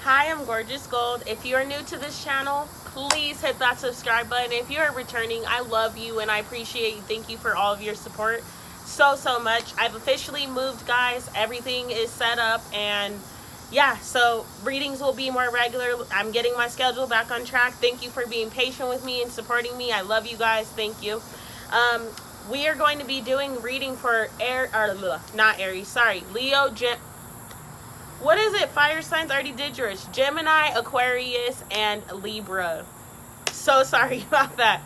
Hi, I'm Gorgeous Gold. If you are new to this channel, please hit that subscribe button. If you are returning, I love you and I appreciate you. Thank you for all of your support so much. I've officially moved, guys. Everything is set up, and yeah, so readings will be more regular. I'm getting my schedule back on track. Thank you for being patient with me and supporting me. I love you guys. Thank you. We are going to be doing reading for Leo, what is it? Fire signs, already did yours. Gemini, Aquarius, and Libra. So sorry about that.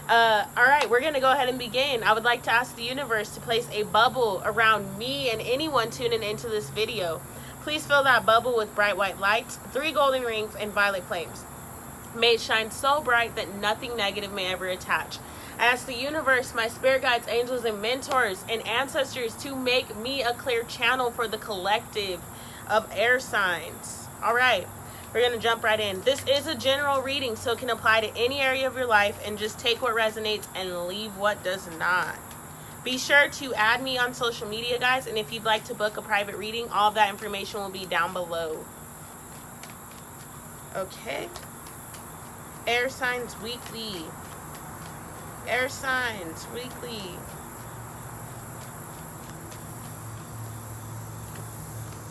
Alright, we're going to go ahead and begin. I would like to ask the universe to place a bubble around me and anyone tuning into this video. Please fill that bubble with bright white lights, 3 golden rings, and violet flames. May it shine so bright that nothing negative may ever attach. I ask the universe, my spirit guides, angels, and mentors, and ancestors to make me a clear channel for the collective of air signs. All right, we're gonna jump right in. This is a general reading, so it can apply to any area of your life, and just take what resonates and leave what does not. Be sure to add me on social media, guys, and if you'd like to book a private reading, all of that information will be down below. Okay, Air Signs Weekly. Air Signs Weekly.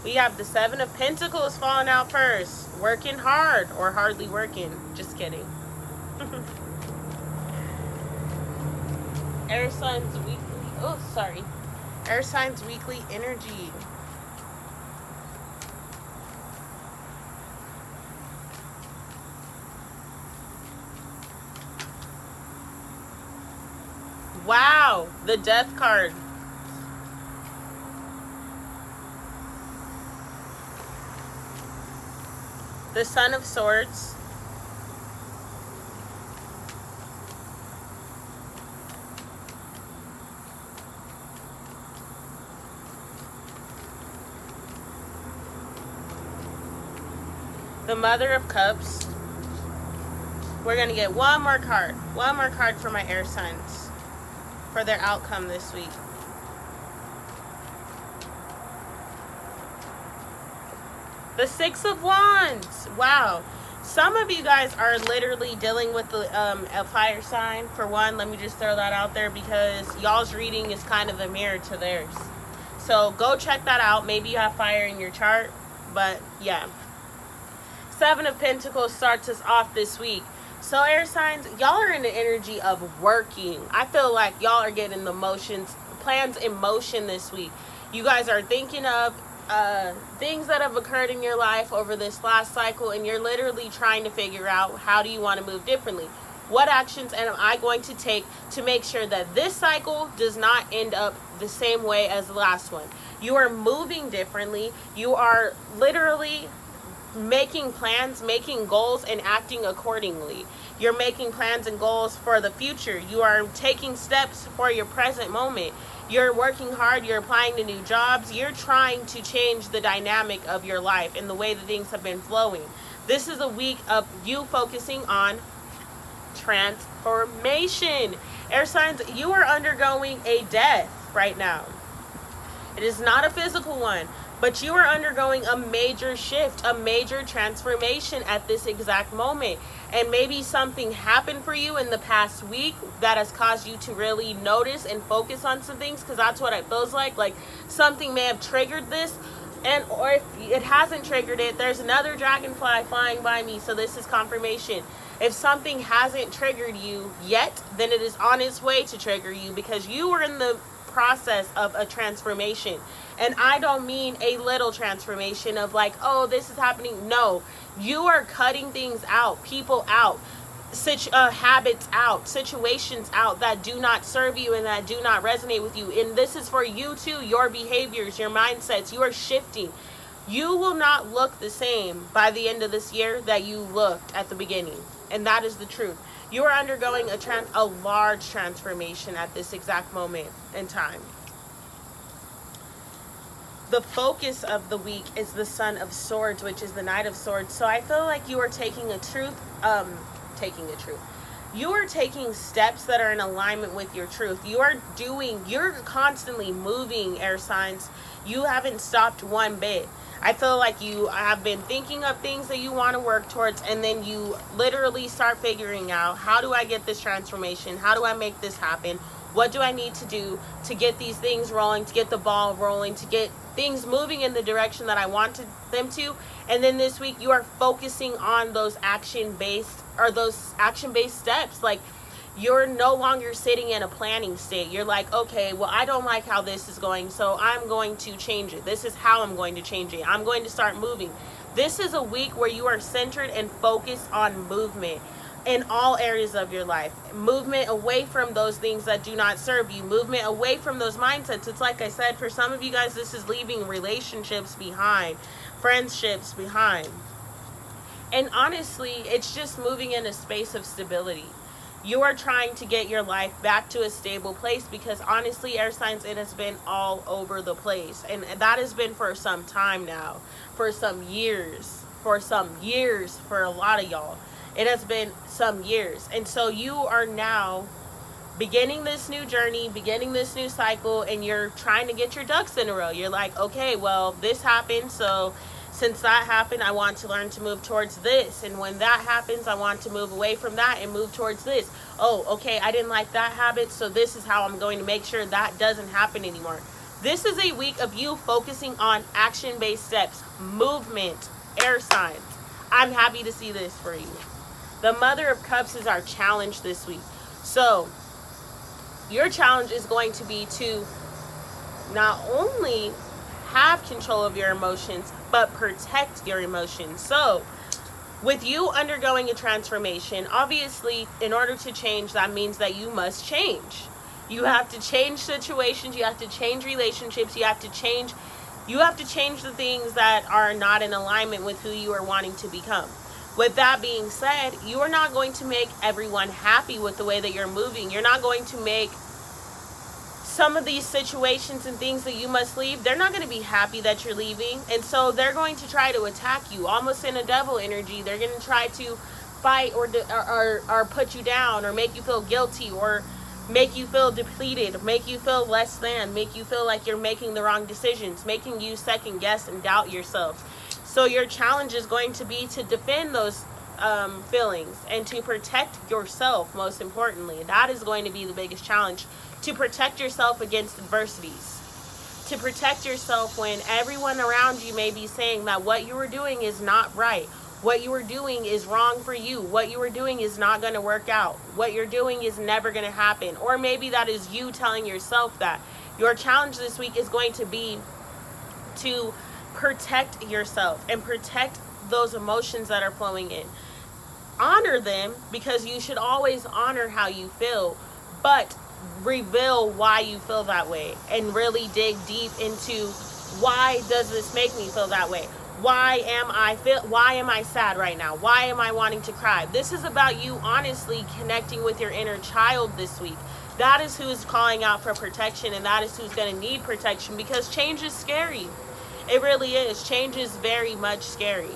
We have the 7 of Pentacles falling out first. Working hard or hardly working. Just kidding. Air Signs Weekly. Oh, sorry. Air Signs Weekly Energy. Wow, the Death card. The Son of Swords. The Mother of Cups. We're going to get one more card. One more card for my air signs for their outcome this week. The 6 of Wands. Wow. Some of you guys are literally dealing with a fire sign. For one, let me just throw that out there because y'all's reading is kind of a mirror to theirs. So go check that out. Maybe you have fire in your chart. But yeah. 7 of Pentacles starts us off this week. So air signs, y'all are in the energy of working. I feel like y'all are getting the plans in motion this week. You guys are thinking of things that have occurred in your life over this last cycle, and you're literally trying to figure out, how do you want to move differently? What actions am I going to take to make sure that this cycle does not end up the same way as the last one? You are moving differently. You are literally making plans, making goals, and acting accordingly. You're making plans and goals for the future. You are taking steps for your present moment. You're working hard. You're applying to new jobs. You're trying to change the dynamic of your life and the way that things have been flowing. This is a week of you focusing on transformation. Air signs, you are undergoing a death right now. It is not a physical one, but you are undergoing a major shift, a major transformation at this exact moment. And maybe something happened for you in the past week that has caused you to really notice and focus on some things, because that's what it feels like. Like something may have triggered this, or if it hasn't triggered it, there's another dragonfly flying by me. So this is confirmation. If something hasn't triggered you yet, then it is on its way to trigger you, because you are in the process of a transformation. And I don't mean a little transformation of like, oh, this is happening. No, you are cutting things out, people out, habits out, situations out that do not serve you and that do not resonate with you. And this is for you too, your behaviors, your mindsets. You are shifting. You will not look the same by the end of this year that you looked at the beginning. And that is the truth. You are undergoing a large transformation at this exact moment in time. The focus of the week is the Son of Swords, which is the Knight of Swords. So I feel like you are taking a truth. you are taking steps that are in alignment with your truth. You're constantly moving, air signs. You haven't stopped one bit. I feel like you have been thinking of things that you want to work towards, and then you literally start figuring out, how do I get this transformation? How do I make this happen? What do I need to do to get these things rolling, to get the ball rolling, to get things moving in the direction that I want them to? And then this week you are focusing on those action-based steps. Like, you're no longer sitting in a planning state. You're like, okay, well, I don't like how this is going, so I'm going to change it. This is how I'm going to change it. I'm going to start moving. This is a week where you are centered and focused on movement in all areas of your life. Movement away from those things that do not serve you. Movement away from those mindsets. It's like I said, for some of you guys, this is leaving relationships behind, friendships behind. And honestly, it's just moving in a space of stability. You are trying to get your life back to a stable place, because honestly, air signs, it has been all over the place. And that has been for some time now, for some years, for a lot of y'all. It has been some years. And so you are now beginning this new journey, beginning this new cycle, and you're trying to get your ducks in a row. You're like, okay, well, this happened, so since that happened, I want to learn to move towards this. And when that happens, I want to move away from that and move towards this. Oh, okay, I didn't like that habit, so this is how I'm going to make sure that doesn't happen anymore. This is a week of you focusing on action-based steps, movement, air signs. I'm happy to see this for you. The Mother of Cups is our challenge this week. So your challenge is going to be to not only have control of your emotions, but protect your emotions. So with you undergoing a transformation, obviously, in order to change, that means that you must change. You have to change situations, you have to change relationships, you have to change the things that are not in alignment with who you are wanting to become. With that being said, you are not going to make everyone happy with the way that you're moving. You're not going to make some of these situations and things that you must leave, they're not going to be happy that you're leaving. And so they're going to try to attack you, almost in a devil energy. They're going to try to fight or put you down, or make you feel guilty, or make you feel depleted, make you feel less than, make you feel like you're making the wrong decisions, making you second guess and doubt yourself. So your challenge is going to be to defend those feelings and to protect yourself, most importantly. That is going to be the biggest challenge, to protect yourself against adversities, to protect yourself when everyone around you may be saying that what you are doing is not right, what you are doing is wrong for you, what you are doing is not going to work out, what you're doing is never going to happen. Or maybe that is you telling yourself that. Your challenge this week is going to be to protect yourself and protect those emotions that are flowing in. Honor them, because you should always honor how you feel, but reveal why you feel that way and really dig deep into, why does this make me feel that way? Why am I sad right now? Why am I wanting to cry? This is about you honestly connecting with your inner child this week. That is who's calling out for protection, and that is who's going to need protection, because change is scary. It really is. Change is very much scary.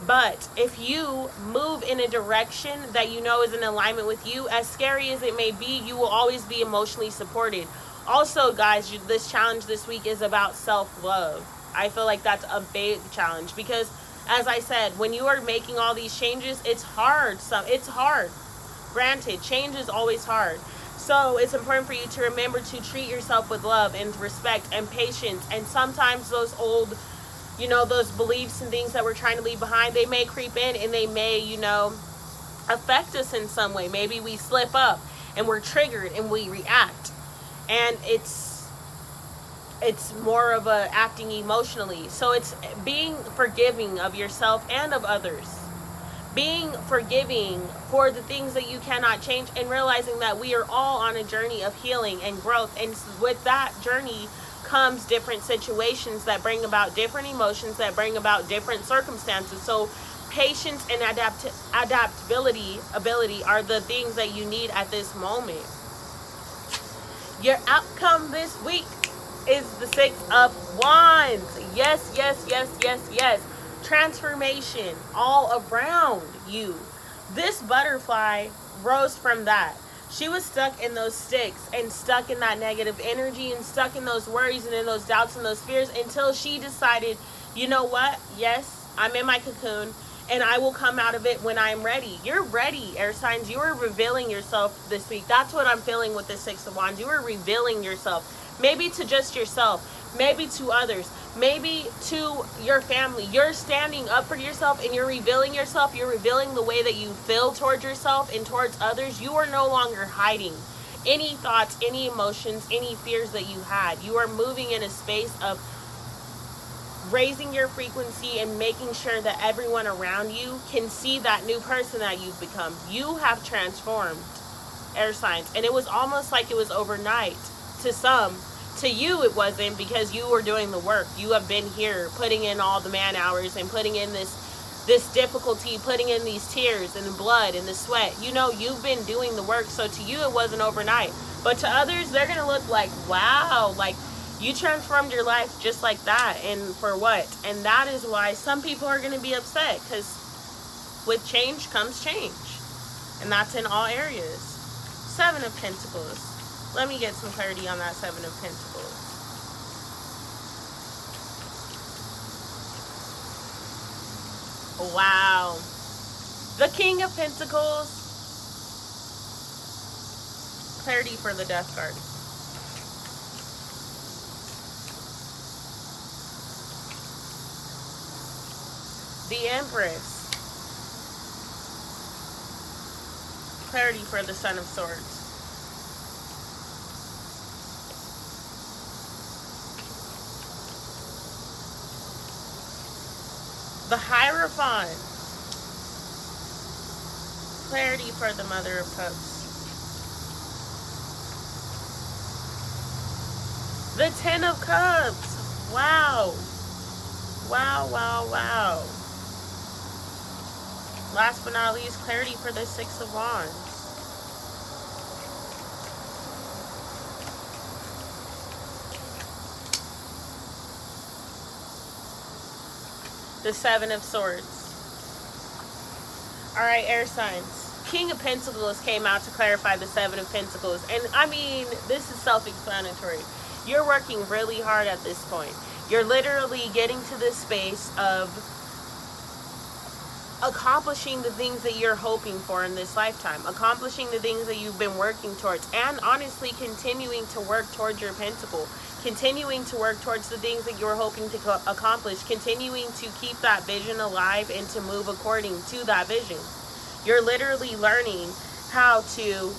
But if you move in a direction that you know is in alignment with you, as scary as it may be, you will always be emotionally supported. Also, guys, this challenge this week is about self-love. I feel like that's a big challenge, because, as I said, when you are making all these changes, it's hard. It's hard. Granted, change is always hard. So it's important for you to remember to treat yourself with love and respect and patience. And sometimes those old, those beliefs and things that we're trying to leave behind, they may creep in and they may, affect us in some way. Maybe we slip up and we're triggered and we react. And it's more of a acting emotionally. So it's being forgiving of yourself and of others. Being forgiving for the things that you cannot change, and realizing that we are all on a journey of healing and growth. And with that journey comes different situations that bring about different emotions, that bring about different circumstances. So patience and adaptability are the things that you need at this moment. Your outcome this week is the 6 of Wands. Yes, yes, yes, yes, yes. Transformation all around you. This butterfly rose from that. She was stuck in those sticks and stuck in that negative energy and stuck in those worries and in those doubts and those fears until she decided, you know what? Yes, I'm in my cocoon and I will come out of it when I'm ready. You're ready, air signs. You are revealing yourself this week. That's what I'm feeling with the Six of Wands. You are revealing yourself, maybe to just yourself, maybe to others, maybe to your family. You're standing up for yourself and you're revealing yourself. You're revealing the way that you feel towards yourself and towards others. You are no longer hiding any thoughts, any emotions, any fears that you had. You are moving in a space of raising your frequency and making sure that everyone around you can see that new person that you've become. You have transformed, air signs, and it was almost like it was overnight to some. To you it wasn't, because you were doing the work. You have been here putting in all the man hours and putting in this difficulty, putting in these tears and the blood and the sweat. You know, you've been doing the work. So to you it wasn't overnight, but to others they're gonna look like, wow, like you transformed your life just like that. And for what? And that is why some people are gonna be upset, because with change comes change, and that's in all areas. Seven of Pentacles. Let me get some clarity on that Seven of Pentacles. Wow. The King of Pentacles. Clarity for the Death card. The Empress. Clarity for the Son of Swords. The Hierophant. Clarity for the Mother of Cups. The Ten of Cups. Wow. Wow, wow, wow. Last but not least, clarity for the Six of Wands. The Seven of Swords. Alright, air signs. King of Pentacles came out to clarify the Seven of Pentacles. And I mean, this is self-explanatory. You're working really hard at this point. You're literally getting to this space of accomplishing the things that you're hoping for in this lifetime. Accomplishing the things that you've been working towards. And honestly, continuing to work towards your pentacle. Continuing to work towards the things that you're hoping to accomplish. Continuing to keep that vision alive and to move according to that vision. You're literally learning how to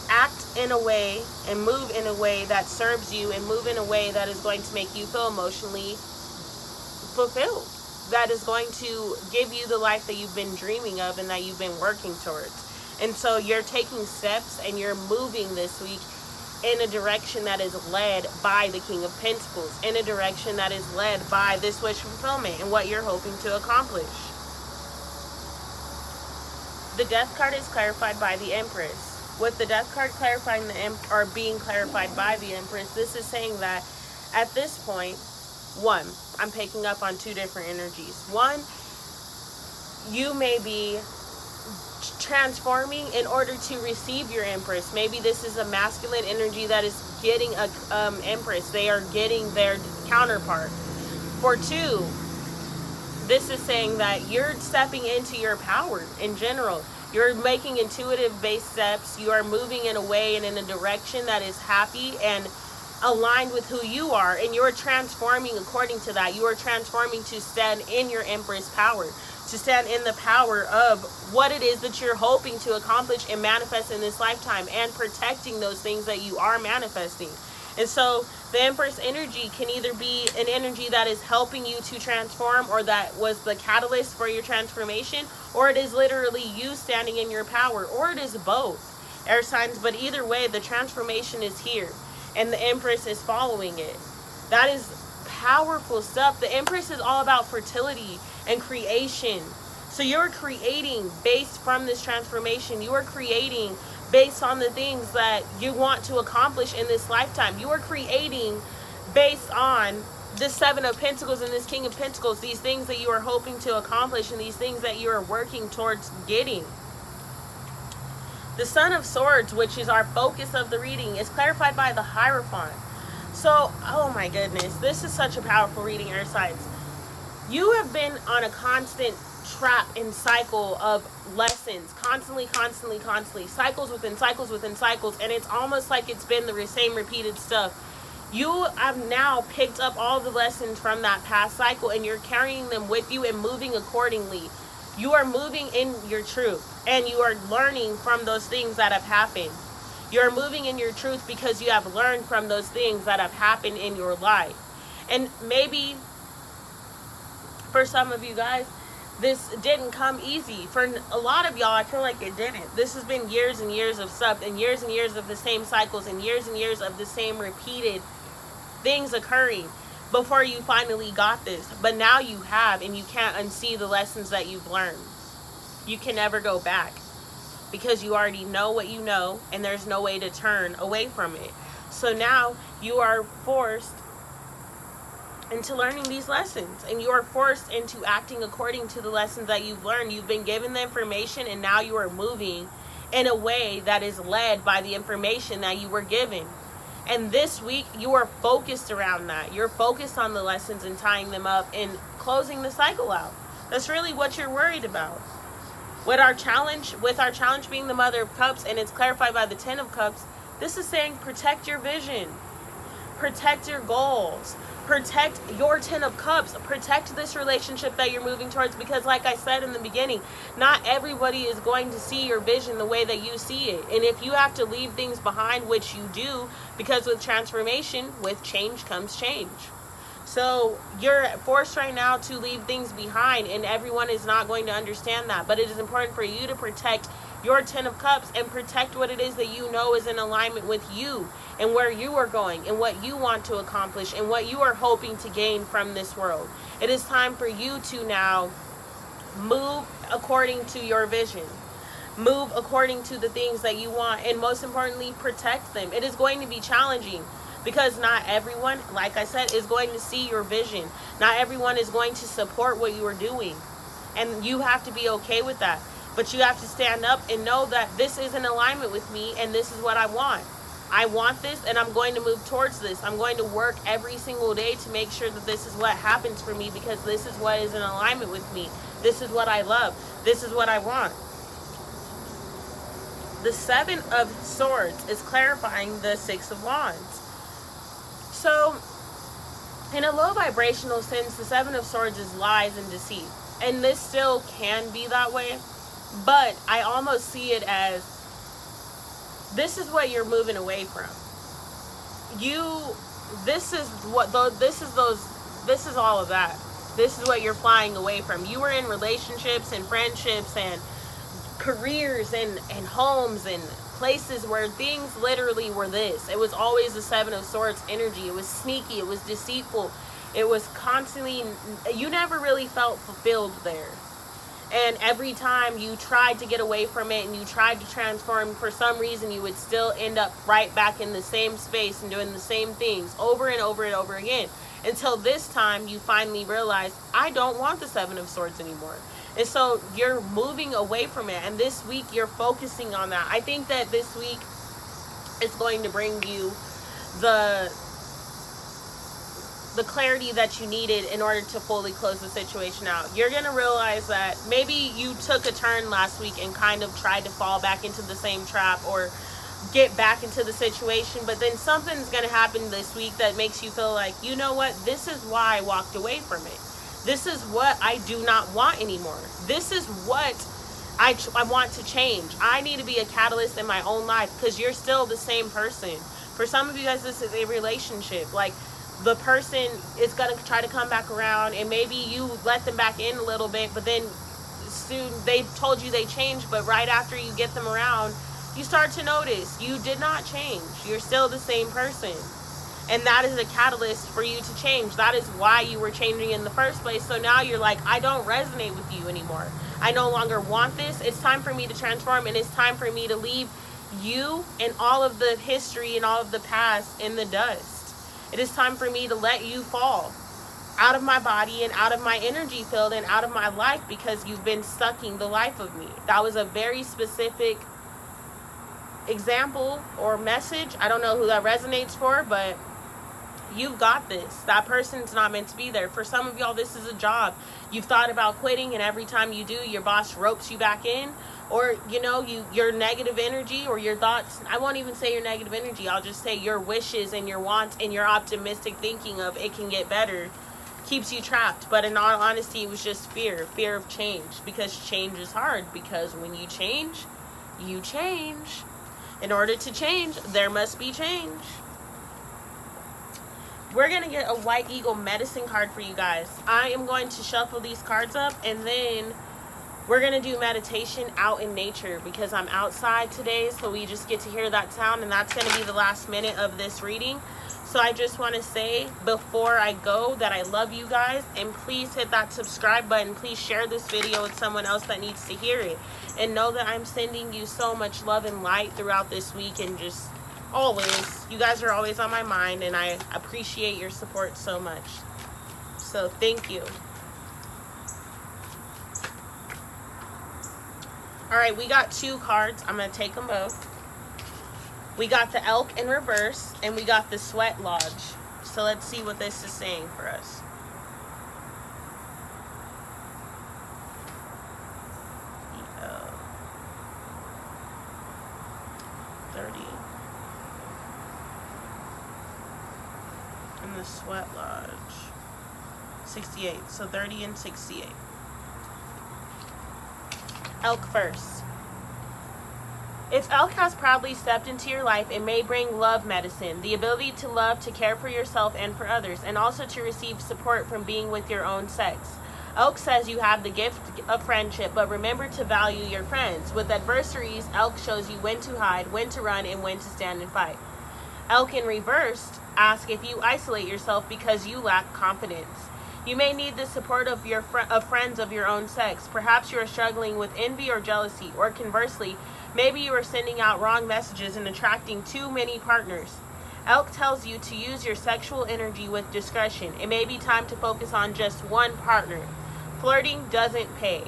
act in a way and move in a way that serves you, and move in a way that is going to make you feel emotionally fulfilled. That is going to give you the life that you've been dreaming of and that you've been working towards. And so you're taking steps and you're moving this week in a direction that is led by the King of Pentacles, in a direction that is led by this wish fulfillment and what you're hoping to accomplish. The Death card is clarified by the Empress. With the Death card clarifying or being clarified by the Empress, this is saying that at this point, one, I'm picking up on two different energies. One, you may be transforming in order to receive your Empress. Maybe this is a masculine energy that is getting a Empress. They are getting their counterpart. For two, this is saying that you're stepping into your power in general. You're making intuitive based steps. You are moving in a way and in a direction that is happy and aligned with who you are, and you're transforming according to that. You are transforming to stand in your Empress power, to stand in the power of what it is that you're hoping to accomplish and manifest in this lifetime, and protecting those things that you are manifesting. And so the Empress energy can either be an energy that is helping you to transform, or that was the catalyst for your transformation, or it is literally you standing in your power, or it is both, air signs. But either way, the transformation is here and the Empress is following it. That is powerful stuff. The Empress is all about fertility and creation. So you're creating based from this transformation. You are creating based on the things that you want to accomplish in this lifetime. You are creating based on this Seven of Pentacles and this King of Pentacles, these things that you are hoping to accomplish and these things that you are working towards getting. The Son of Swords, which is our focus of the reading, is clarified by the Hierophant. So, oh my goodness, this is such a powerful reading, Earth signs. You have been on a constant trap and cycle of lessons, constantly, cycles within cycles, and it's almost like it's been the same repeated stuff. You have now picked up all the lessons from that past cycle, and you're carrying them with you and moving accordingly. You are moving in your truth, and you are learning from those things that have happened. You're moving in your truth because you have learned from those things that have happened in your life. And maybe for some of you guys, this didn't come easy. For a lot of y'all, I feel like it didn't. This has been years and years of stuff, and years of the same cycles, and years of the same repeated things occurring before you finally got this. But now you have, and you can't unsee the lessons that you've learned. You can never go back because you already know what you know, and there's no way to turn away from it. So now you are forced into learning these lessons, and you are forced into acting according to the lessons that you've learned. You've been given the information, and now you are moving in a way that is led by the information that you were given. And this week, you are focused around that. You're focused on the lessons and tying them up and closing the cycle out. That's really what you're worried about. With our challenge being the Mother of Cups, and it's clarified by the Ten of Cups, this is saying protect your vision. Protect your goals. Protect your Ten of Cups. Protect this relationship that you're moving towards, because like I said in the beginning, not everybody is going to see your vision the way that you see it. And if you have to leave things behind, which you do, because with transformation, with change comes change. So you're forced right now to leave things behind, and everyone is not going to understand that. But it is important for you to protect your Ten of Cups and protect what it is that you know is in alignment with you and where you are going and what you want to accomplish and what you are hoping to gain from this world. It is time for you to now move according to your vision. Move according to the things that you want, and most importantly, protect them. It is going to be challenging, because not everyone, like I said, is going to see your vision. Not everyone is going to support what you are doing. And you have to be okay with that. But you have to stand up and know that this is in alignment with me, and this is what I want. I want this, and I'm going to move towards this. I'm going to work every single day to make sure that this is what happens for me, because this is what is in alignment with me. This is what I love. This is what I want. The Seven of Swords is clarifying the Six of Wands. So, in a low vibrational sense, the Seven of Swords is lies and deceit. And this still can be that way. But I almost see it as, this is what you're moving away from. This is all of that. This is what you're flying away from. You were in relationships and friendships and careers and homes and places where things literally were this. It was always the Seven of Swords energy. It was sneaky. It was deceitful. It was constantly, you never really felt fulfilled there. And every time you tried to get away from it and you tried to transform, for some reason you would still end up right back in the same space and doing the same things over and over and over again. Until this time you finally realize, I don't want the Seven of Swords anymore. And so you're moving away from it. And this week you're focusing on that. I think that this week is going to bring you the clarity that you needed in order to fully close the situation out. You're going to realize that maybe you took a turn last week and kind of tried to fall back into the same trap or get back into the situation, but then something's going to happen this week that makes you feel like, you know what, this is why I walked away from it. This is what I do not want anymore. This is what I want to change. I need to be a catalyst in my own life, because you're still the same person. For some of you guys, this is a relationship. Like, the person is going to try to come back around, and maybe you let them back in a little bit, but then soon they told you they changed, but right after you get them around, you start to notice you did not change. You're still the same person. And that is a catalyst for you to change. That is why you were changing in the first place. So now you're like, I don't resonate with you anymore. I no longer want this. It's time for me to transform, and it's time for me to leave you and all of the history and all of the past in the dust. It is time for me to let you fall out of my body and out of my energy field and out of my life, because you've been sucking the life of me. That was a very specific example or message. I don't know who that resonates for, but you've got this. That person's not meant to be there. For some of y'all, this is a job. You've thought about quitting, and every time you do, your boss ropes you back in. Or, you know, your negative energy or your thoughts. I won't even say your negative energy. I'll just say your wishes and your wants and your optimistic thinking of it can get better keeps you trapped. But in all honesty, it was just fear of change, because change is hard. Because when you change, you change. In order to change, there must be change. We're going to get a White Eagle medicine card for you guys. I am going to shuffle these cards up, and then we're going to do meditation out in nature, because I'm outside today, so we just get to hear that sound, and that's going to be the last minute of this reading. So I just want to say before I go that I love you guys, and please hit that subscribe button. Please share this video with someone else that needs to hear it, and know that I'm sending you so much love and light throughout this week, and just always, you guys are always on my mind, and I appreciate your support so much. So thank you. All right, we got 2 cards. I'm going to take them both. We got the Elk in reverse, and we got the Sweat Lodge. So let's see what this is saying for us. EO 30. And the Sweat Lodge 68. So 30 and 68. Elk first. If Elk has proudly stepped into your life, it may bring love medicine, the ability to love, to care for yourself and for others, and also to receive support from being with your own sex. Elk says you have the gift of friendship, but remember to value your friends. With adversaries, Elk shows you when to hide, when to run, and when to stand and fight. Elk in reverse asks if you isolate yourself because you lack confidence. You may need the support of your friends of your own sex. Perhaps you are struggling with envy or jealousy, or conversely, maybe you are sending out wrong messages and attracting too many partners. Elk tells you to use your sexual energy with discretion. It may be time to focus on just one partner. Flirting doesn't pay.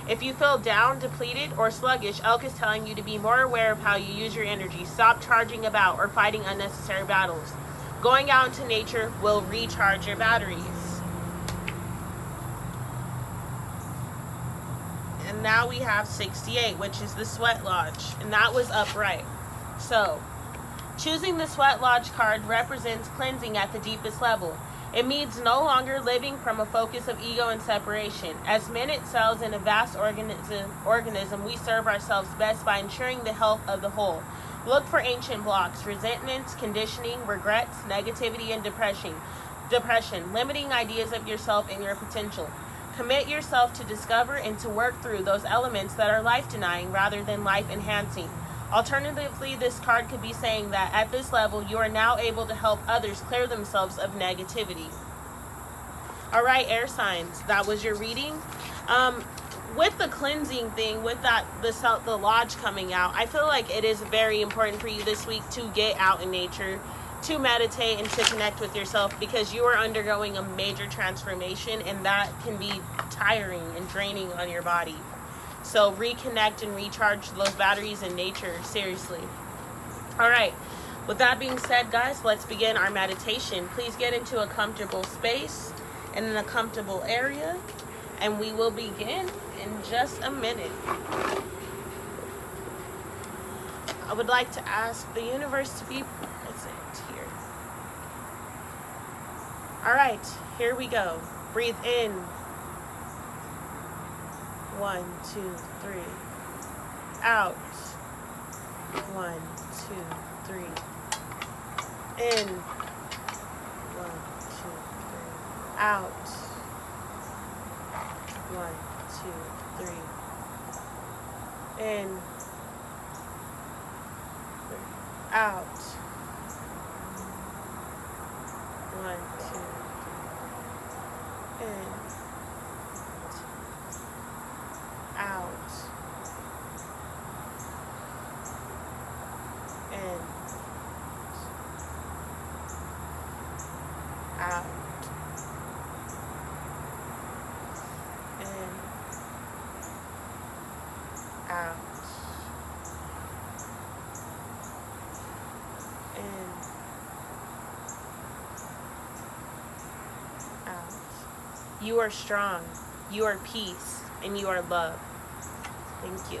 If you feel down, depleted, or sluggish, Elk is telling you to be more aware of how you use your energy. Stop charging about or fighting unnecessary battles. Going out into nature will recharge your batteries. And now we have 68, which is the Sweat Lodge, and that was upright. So, choosing the Sweat Lodge card represents cleansing at the deepest level. It means no longer living from a focus of ego and separation. As minute cells in a vast organism, we serve ourselves best by ensuring the health of the whole. Look for ancient blocks, resentments, conditioning, regrets, negativity, and depression, limiting ideas of yourself and your potential. Commit yourself to discover and to work through those elements that are life-denying rather than life-enhancing. Alternatively, this card could be saying that at this level, you are now able to help others clear themselves of negativity. All right, air signs, that was your reading. With the cleansing thing, with that the lodge coming out, I feel like it is very important for you this week to get out in nature, to meditate, and to connect with yourself, because you are undergoing a major transformation, and that can be tiring and draining on your body. So reconnect and recharge those batteries in nature, seriously. All right, with that being said, guys, let's begin our meditation. Please get into a comfortable space and in a comfortable area, and we will begin in just a minute. I would like to ask the universe to be present here. All right, here we go. Breathe in. 1, 2, 3. Out. 1, 2, 3. In. 1, 2, 3. Out. 1, 2, 3. In. 3. Out. 1, 2, 3. In. Out. In. Out. In. Out. You are strong. You are peace. And you are love. Thank you.